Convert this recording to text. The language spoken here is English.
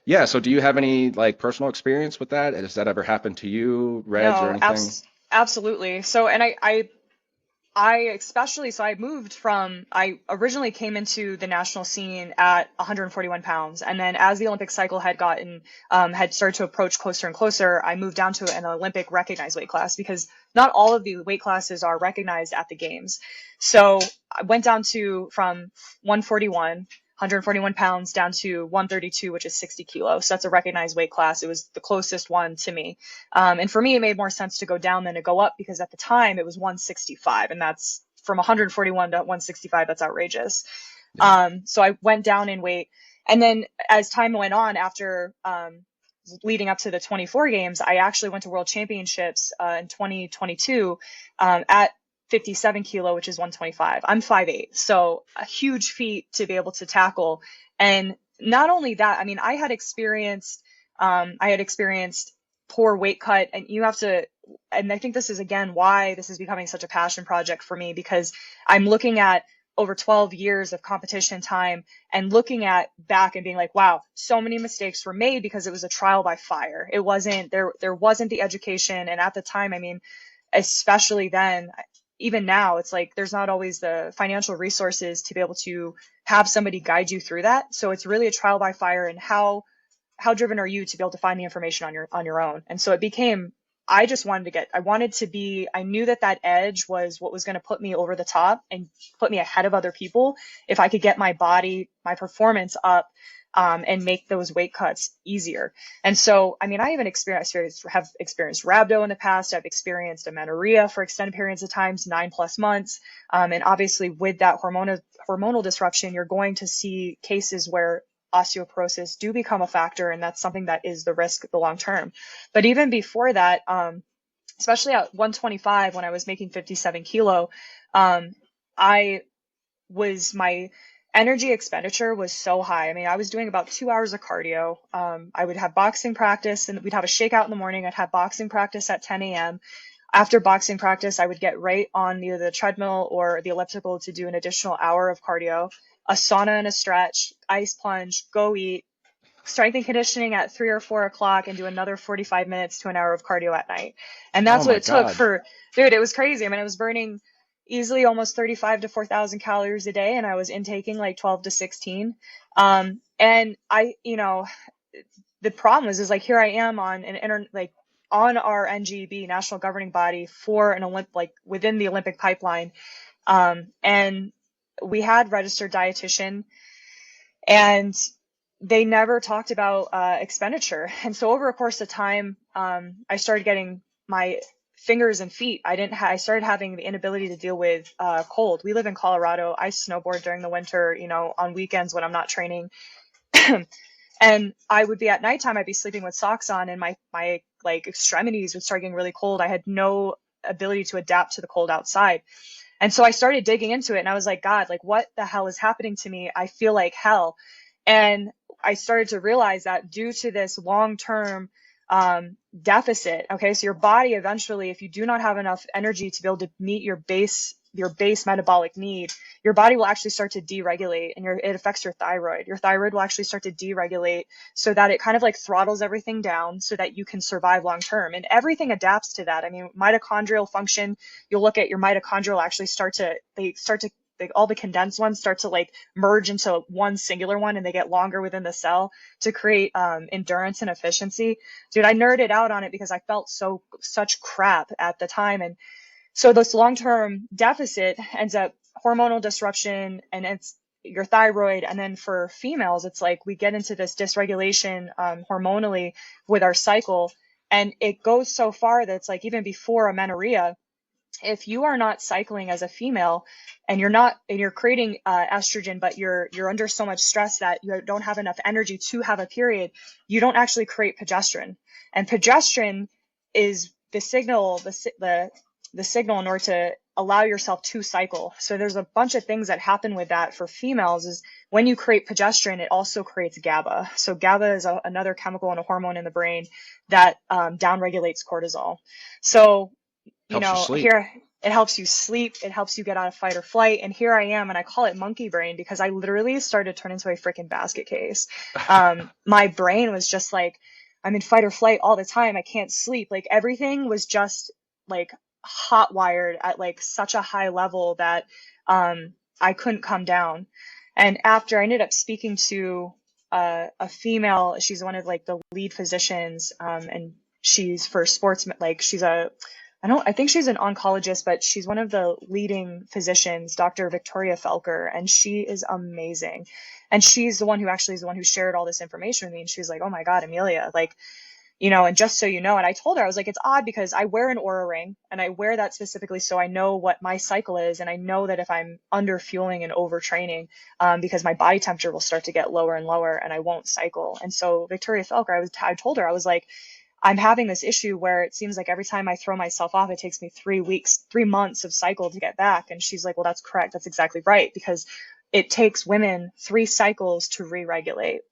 Yeah, so do you have any like personal experience with that? Has that ever happened to you, Reg, or No, anything? absolutely. So, and I especially, so I originally came into the national scene at 141 pounds. And then as the Olympic cycle had started to approach closer and closer, I moved down to an Olympic recognized weight class because not all of the weight classes are recognized at the games. So I went down from 141 pounds down to 132, which is 60 kilos. So that's a recognized weight class. It was the closest one to me. And for me, it made more sense to go down than to go up because at the time it was 165, and that's from 141 to 165. That's outrageous. Yeah. So I went down in weight. And then as time went on, after leading up to the 24 games, I actually went to world championships in 2022 at 57 kilo, which is 125. I'm 5'8", so a huge feat to be able to tackle. And not only that, I mean, I had experienced poor weight cut, and you have to, and I think this is again why this is becoming such a passion project for me, because I'm looking at over 12 years of competition time and looking at back and being like, wow, so many mistakes were made because it was a trial by fire. It wasn't there wasn't the education. And at the time, I mean, especially then, even now, it's like there's not always the financial resources to be able to have somebody guide you through that. So it's really a trial by fire. And how driven are you to be able to find the information on your own? And so it became, I knew that that edge was what was going to put me over the top and put me ahead of other people if I could get my body, my performance up, and make those weight cuts easier. And so, I mean, have experienced rhabdo in the past. I've experienced amenorrhea for extended periods of times, 9+ months. And obviously with that hormonal disruption, you're going to see cases where osteoporosis do become a factor, and that's something that is the risk the long term. But even before that, especially at 125 when I was making 57 kilo, I my energy expenditure was so high. I mean, I was doing about 2 hours of cardio. I would have boxing practice, and we'd have a shakeout in the morning. I'd have boxing practice at 10 a.m. After boxing practice, I would get right on either the treadmill or the elliptical to do an additional hour of cardio, a sauna and a stretch, ice plunge, go eat, strength and conditioning at 3 or 4 o'clock, and do another 45 minutes to an hour of cardio at night. And Oh that's what my it took God. for, dude, it was crazy. I mean, I was burning easily almost 35 to 4,000 calories a day, and I was intaking like 12 to 16. And the problem is like, here I am on on our NGB, national governing body, for within the Olympic pipeline. And we had registered dietitian, and they never talked about expenditure. And so over a course of time, I started getting my fingers and feet. I started having the inability to deal with cold. We live in Colorado. I snowboard during the winter, on weekends when I'm not training. And I would be at nighttime, I'd be sleeping with socks on, and my like extremities would start getting really cold. I had no ability to adapt to the cold outside. And so I started digging into it, and I was like, God, like, what the hell is happening to me? I feel like hell. And I started to realize that due to this long-term deficit, okay, so your body eventually, if you do not have enough energy to be able to meet your base metabolic need, your body will actually start to deregulate, and it affects your thyroid. Your thyroid will actually start to deregulate so that it kind of like throttles everything down so that you can survive long term. And everything adapts to that. I mean, mitochondrial function, you'll look at your mitochondrial actually all the condensed ones start to like merge into one singular one, and they get longer within the cell to create endurance and efficiency. Dude, I nerded out on it because I felt such crap at the time. And so this long-term deficit ends up hormonal disruption, and it's your thyroid. And then for females, it's like we get into this dysregulation hormonally with our cycle. And it goes so far that it's like even before amenorrhea, if you are not cycling as a female, and you're creating estrogen, but you're under so much stress that you don't have enough energy to have a period, you don't actually create progesterone. And progesterone is the signal in order to allow yourself to cycle. So there's a bunch of things that happen with that for females. Is when you create progesterone, it also creates GABA. So GABA is another chemical and a hormone in the brain that downregulates cortisol. So Helps you sleep. here, It helps you sleep. It helps you get out of fight or flight. And here I am, and I call it monkey brain because I literally started to turn into a freaking basket case. My brain was just like, I'm in fight or flight all the time. I can't sleep. Like everything was just like hot wired at like such a high level that I couldn't come down. And after I ended up speaking to a female, she's one of like the lead physicians, and she's for sports, like she's a I think she's an oncologist, but she's one of the leading physicians, Dr. Victoria Felker, and she is amazing. And she's the one who actually is the one who shared all this information with me. And she was like, "Oh my God, Amelia, like, and just so you know," and I told her, I was like, it's odd because I wear an Aura ring and I wear that specifically so I know what my cycle is. And I know that if I'm under fueling and overtraining, because my body temperature will start to get lower and lower and I won't cycle. And so Victoria Felker, I told her, I was like, I'm having this issue where it seems like every time I throw myself off, it takes me 3 weeks, 3 months of cycle to get back. And she's like, well, that's correct. That's exactly right. Because it takes women 3 cycles to re-regulate.